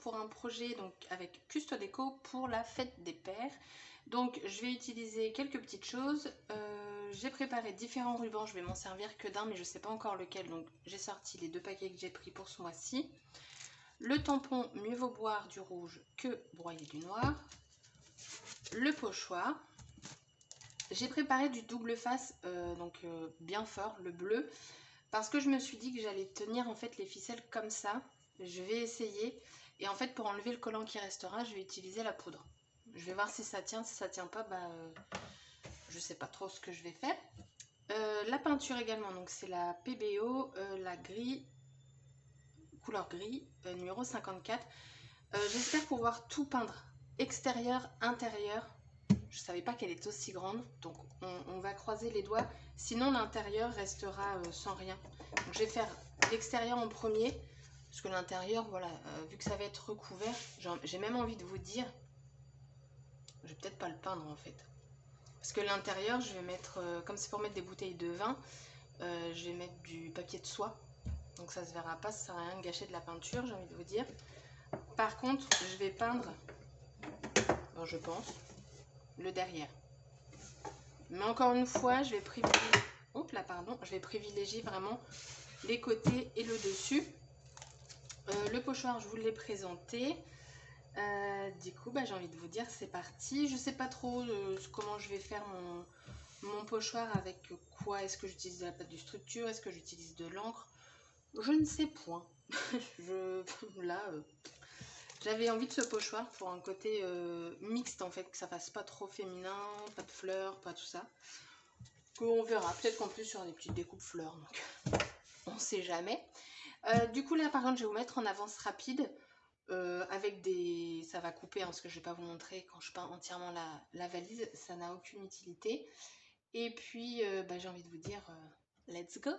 pour un projet donc avec Custo Déco pour la fête des pères. Donc je vais utiliser quelques petites choses. J'ai préparé différents rubans, je vais m'en servir que d'un mais je ne sais pas encore lequel. Donc j'ai sorti les 2 paquets que j'ai pris pour ce mois-ci. Le tampon mieux vaut boire du rouge que broyer du noir. Le pochoir. J'ai préparé du double face bien fort, le bleu. Parce que je me suis dit que j'allais tenir en fait les ficelles comme ça. Je vais essayer. Et en fait pour enlever le collant qui restera, je vais utiliser la poudre. Je vais voir si ça tient. Si ça tient pas, je sais pas trop ce que je vais faire. La peinture également, donc c'est la PBO, la gris, couleur gris, numéro 54. J'espère pouvoir tout peindre, extérieur, intérieur. Je savais pas qu'elle est aussi grande, donc on va croiser les doigts. Sinon l'intérieur restera sans rien. Donc je vais faire l'extérieur en premier, parce que l'intérieur, voilà, vu que ça va être recouvert, j'ai même envie de vous dire, je vais peut-être pas le peindre en fait. Parce que l'intérieur, je vais mettre, comme c'est pour mettre des bouteilles de vin, je vais mettre du papier de soie. Donc ça se verra pas, ça sert à rien de gâcher de la peinture, j'ai envie de vous dire. Par contre, je vais peindre, je pense, le derrière. Mais encore une fois, je vais privilégier vraiment les côtés et le dessus. Le pochoir, je vous l'ai présenté. Du coup, j'ai envie de vous dire, c'est parti. Je sais pas trop comment je vais faire mon pochoir, avec quoi. Est-ce que j'utilise de la pâte de structure, est-ce que j'utilise de l'encre, je ne sais point. J'avais envie de ce pochoir pour un côté mixte en fait, que ça fasse pas trop féminin, pas de fleurs, pas tout ça. On verra, peut-être qu'en plus sur des petites découpes fleurs, donc on sait jamais. Du coup là par contre je vais vous mettre en avance rapide avec des... Ça va couper parce que je vais pas vous montrer quand je peins entièrement la valise, ça n'a aucune utilité. Et puis j'ai envie de vous dire let's go.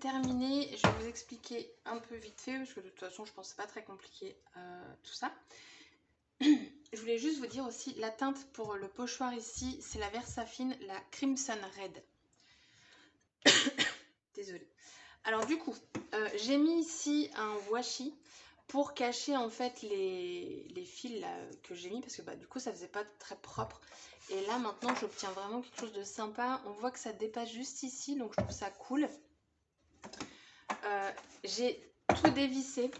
terminé. Je vais vous expliquer un peu vite fait parce que de toute façon je pense que c'est pas très compliqué tout ça. Je voulais juste vous dire aussi la teinte pour le pochoir ici, c'est la Versafine, la Crimson Red. Désolée. Alors du coup, j'ai mis ici un washi pour cacher en fait les fils là, que j'ai mis parce que bah, du coup ça faisait pas très propre. Et là maintenant j'obtiens vraiment quelque chose de sympa. On voit que ça dépasse juste ici, donc je trouve ça cool. J'ai tout dévissé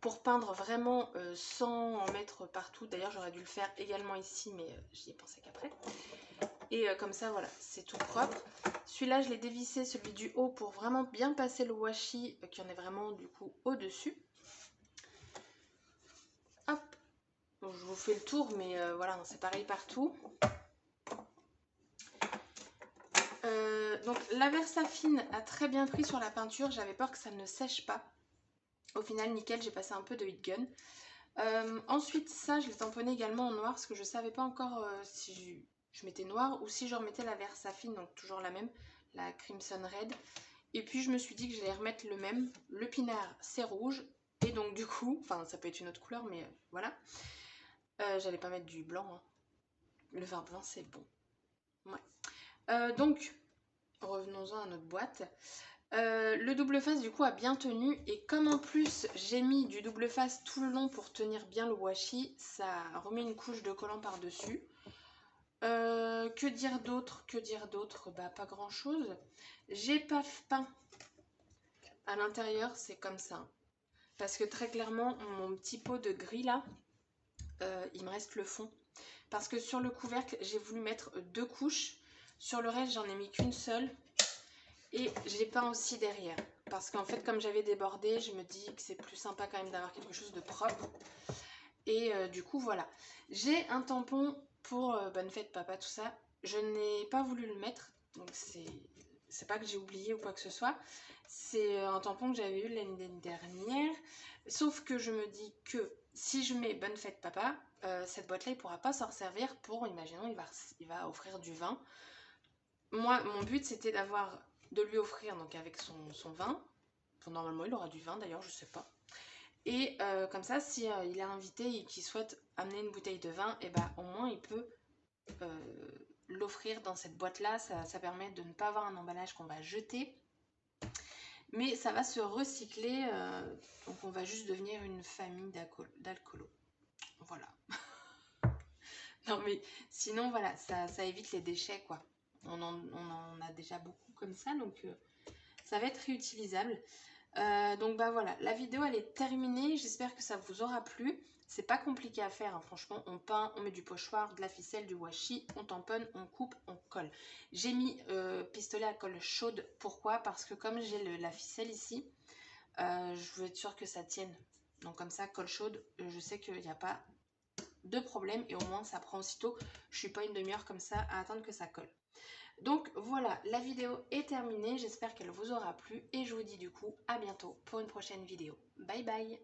pour peindre vraiment sans en mettre partout. D'ailleurs j'aurais dû le faire également ici, mais j'y ai pensé qu'après. Et comme ça voilà, c'est tout propre. Celui-là je l'ai dévissé, celui du haut, pour vraiment bien passer le washi qui en est vraiment du coup au-dessus. Hop, bon, je vous fais le tour, mais voilà, c'est pareil partout. Donc la Versafine a très bien pris sur la peinture, j'avais peur que ça ne sèche pas. Au final nickel, j'ai passé un peu de heat gun. Ensuite ça je l'ai tamponné également en noir parce que je ne savais pas encore si je mettais noir ou si je remettais la Versafine, donc toujours la même, la Crimson Red. Et puis je me suis dit que j'allais remettre le même. Le pinard c'est rouge et donc du coup, enfin ça peut être une autre couleur mais voilà. J'allais pas mettre du blanc, hein. Le vin blanc c'est bon. Ouais. Donc revenons-en à notre boîte. Le double face du coup a bien tenu et comme en plus j'ai mis du double face tout le long pour tenir bien le washi, ça remet une couche de collant par dessus. Que dire d'autre? Bah pas grand chose. J'ai pas peint à l'intérieur, c'est comme ça. Parce que très clairement mon petit pot de gris là, il me reste le fond. Parce que sur le couvercle j'ai voulu mettre 2 couches. Sur le reste j'en ai mis qu'une seule. Et j'ai peint aussi derrière. Parce qu'en fait comme j'avais débordé, je me dis que c'est plus sympa quand même d'avoir quelque chose de propre. Et du coup voilà. J'ai un tampon pour bonne fête papa, tout ça. Je n'ai pas voulu le mettre. Donc c'est pas que j'ai oublié ou quoi que ce soit. C'est un tampon que j'avais eu l'année dernière. Sauf que je me dis que si je mets bonne fête papa, cette boîte là il pourra pas s'en servir pour, imaginons il va offrir du vin. Moi mon but c'était de lui offrir donc avec son vin. Enfin, normalement il aura du vin d'ailleurs, je sais pas. Et comme ça, si il est invité et qu'il souhaite amener une bouteille de vin, et ben au moins il peut l'offrir dans cette boîte-là. Ça permet de ne pas avoir un emballage qu'on va jeter. Mais ça va se recycler. Donc on va juste devenir une famille d'alcoolos. Voilà. Non mais sinon voilà, ça évite les déchets quoi. On en a déjà beaucoup comme ça, donc ça va être réutilisable. Donc bah voilà, la vidéo elle est terminée, j'espère que ça vous aura plu. C'est pas compliqué à faire, hein. Franchement, on peint, on met du pochoir, de la ficelle, du washi, on tamponne, on coupe, on colle. J'ai mis pistolet à colle chaude, pourquoi? Parce que comme j'ai la ficelle ici, je veux être sûre que ça tienne. Donc comme ça, colle chaude, je sais qu'il n'y a pas de problème et au moins ça prend aussitôt. Je suis pas une demi-heure comme ça à attendre que ça colle. Donc voilà, la vidéo est terminée, j'espère qu'elle vous aura plu et je vous dis du coup à bientôt pour une prochaine vidéo. Bye bye!